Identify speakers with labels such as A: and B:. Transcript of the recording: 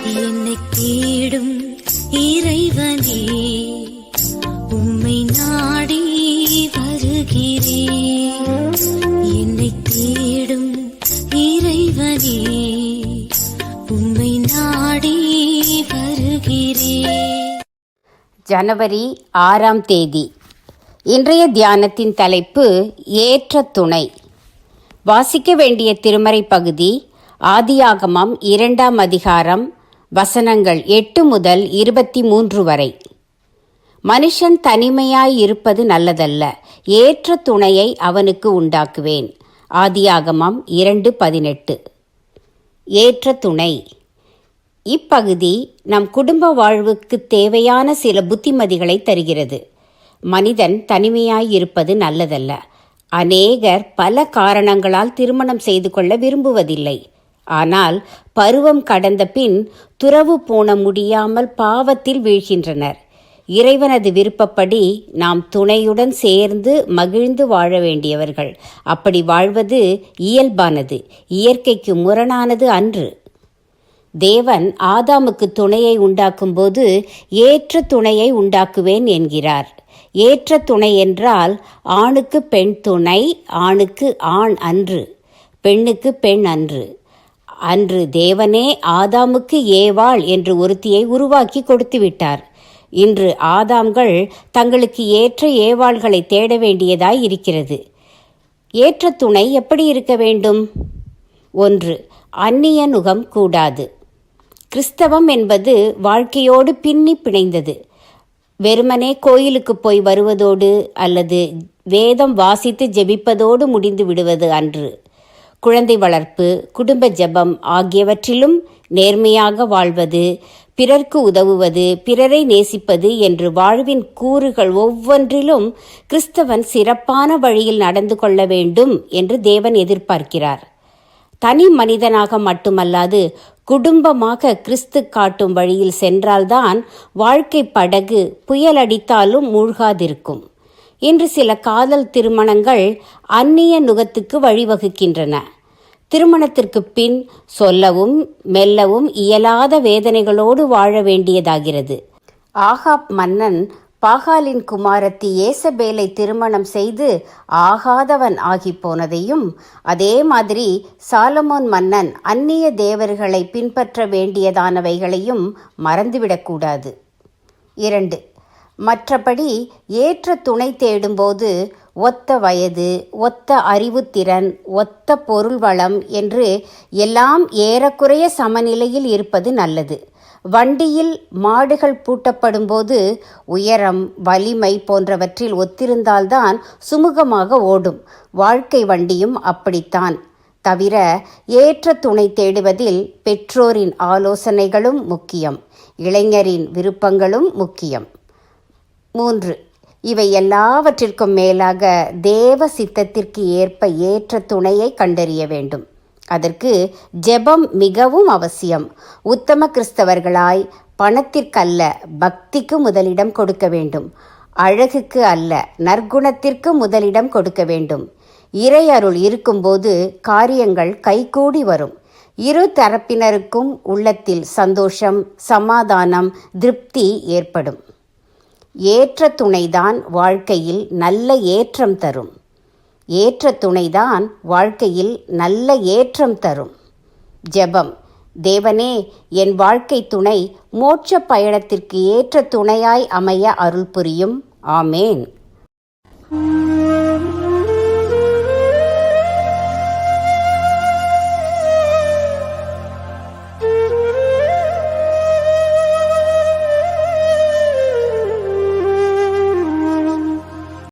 A: என்னை தேடும் இறைவனே, உம்மை நாடி வருகிறேன். என்னை தேடும் இறைவனே, உம்மை நாடி வருகிறேன்.
B: ஜனவரி 6ஆம் தேதி. இன்றைய தியானத்தின் தலைப்பு ஏற்ற துணை. வாசிக்க வேண்டிய திருமறை பகுதி ஆதியாகமம் 2ஆம் அதிகாரம், வசனங்கள் 8 முதல் 23 வரை. மனுஷன் தனிமையாய் இருப்பது நல்லதல்ல, ஏற்ற துணையை அவனுக்கு உண்டாக்குவேன். ஆதியாகமம் 2:18. ஏற்ற துணை. இப்பகுதி நம் குடும்ப வாழ்வுக்கு தேவையான சில புத்திமதிகளை தருகிறது. மனிதன் தனிமையாய் இருப்பது நல்லதல்ல. அநேகர் பல காரணங்களால் திருமணம் செய்து கொள்ள விரும்புவதில்லை. ஆனால் பருவம் கடந்த பின் துறவு போன முடியாமல் பாவத்தில் வீழ்கின்றனர். இறைவனது விருப்பப்படி நாம் துணையுடன் சேர்ந்து மகிழ்ந்து வாழ வேண்டியவர்கள். அப்படி வாழ்வது இயல்பானது, இயற்கைக்கு முரணானது அன்று. தேவன் ஆதாமுக்கு துணையை உண்டாக்கும்போது ஏற்ற துணையை உண்டாக்குவேன் என்கிறார். ஏற்ற துணை என்றால் ஆணுக்கு பெண் துணை, ஆணுக்கு ஆண் அன்று, பெண்ணுக்கு பெண் அன்று. அன்று தேவனே ஆதாமுக்கு ஏவாள் என்று ஒருத்தியை உருவாக்கி கொடுத்து விட்டார். இன்று ஆதாம்கள் தங்களுக்கு ஏற்ற ஏவாள்களை தேட வேண்டியதாய் இருக்கிறது. ஏற்ற துணை எப்படி இருக்க வேண்டும்? 1. அந்நிய நுகம் கூடாது. கிறிஸ்தவம் என்பது வாழ்க்கையோடு பின்னி பிணைந்தது. வெறுமனே கோயிலுக்கு போய் வருவதோடு அல்லது வேதம் வாசித்து ஜெபிப்பதோடு முடிந்து விடுவது அன்று. குழந்தை வளர்ப்பு, குடும்ப ஜெபம் ஆகியவற்றிலும் நேர்மையாக வாழ்வது, பிறர்க்கு உதவுவது, பிறரை நேசிப்பது என்று வாழ்வின் கூறுகள் ஒவ்வொன்றிலும் கிறிஸ்தவன் சிறப்பான வழியில் நடந்து கொள்ள வேண்டும் என்று தேவன் எதிர்பார்க்கிறார். தனி மனிதனாக மட்டுமல்லாது குடும்பமாக கிறிஸ்து காட்டும் வழியில் சென்றால்தான் வாழ்க்கை படகு புயலடித்தாலும் மூழ்காதிருக்கும். இன்று சில காதல் திருமணங்கள் அந்நிய நுகத்துக்கு வழிவகுக்கின்றன. திருமணத்திற்கு பின் சொல்லவும் மெல்லவும் இயலாத வேதனைகளோடு வாழ வேண்டியதாகிறது. ஆகாப் மன்னன் பாகாலின் குமாரத்தி ஏசபேலை திருமணம் செய்து ஆகாதவன் ஆகி போனதையும், அதே மாதிரி சாலமோன் மன்னன் அந்நிய தேவர்களை பின்பற்ற வேண்டியதானவைகளையும் மறந்துவிடக்கூடாது. 2. மற்றபடி ஏற்ற துணை தேடும்போது ஒத்த வயது, ஒத்த அறிவுத்திறன், ஒத்த பொருள் வளம் என்று எல்லாம் ஏறக்குறைய சமநிலையில் இருப்பது நல்லது. வண்டியில் மாடுகள் பூட்டப்படும் போது உயரம், வலிமை போன்றவற்றில் ஒத்திருந்தால்தான் சுமூகமாக ஓடும். வாழ்க்கை வண்டியும் அப்படித்தான். தவிர ஏற்ற துணை தேடுவதில் பெற்றோரின் ஆலோசனைகளும் முக்கியம், இளைஞரின் விருப்பங்களும் முக்கியம். 3. இவை எல்லாவற்றிற்கும் மேலாக தேவ சித்தத்திற்கு ஏற்ப ஏற்ற துணையை கண்டறிய வேண்டும். அதற்கு ஜெபம் மிகவும் அவசியம். உத்தம கிறிஸ்தவர்களாய் பணத்திற்கல்ல, பக்திக்கு முதலிடம் கொடுக்க வேண்டும். அழகுக்கு அல்ல, நற்குணத்திற்கு முதலிடம் கொடுக்க வேண்டும். இறை அருள் இருக்கும்போது காரியங்கள் கைகூடி வரும். இரு தரப்பினருக்கும் உள்ளத்தில் சந்தோஷம், சமாதானம், திருப்தி ஏற்படும். ஏற்ற துணைதான் வாழ்க்கையில் நல்ல ஏற்றம் தரும். ஏற்ற துணைதான் வாழ்க்கையில் நல்ல ஏற்றம் தரும். ஜெபம். தேவனே, என் வாழ்க்கை துணை மோட்ச பயணத்திற்கு ஏற்ற துணையாய் அமைய அருள் புரியும். ஆமேன்.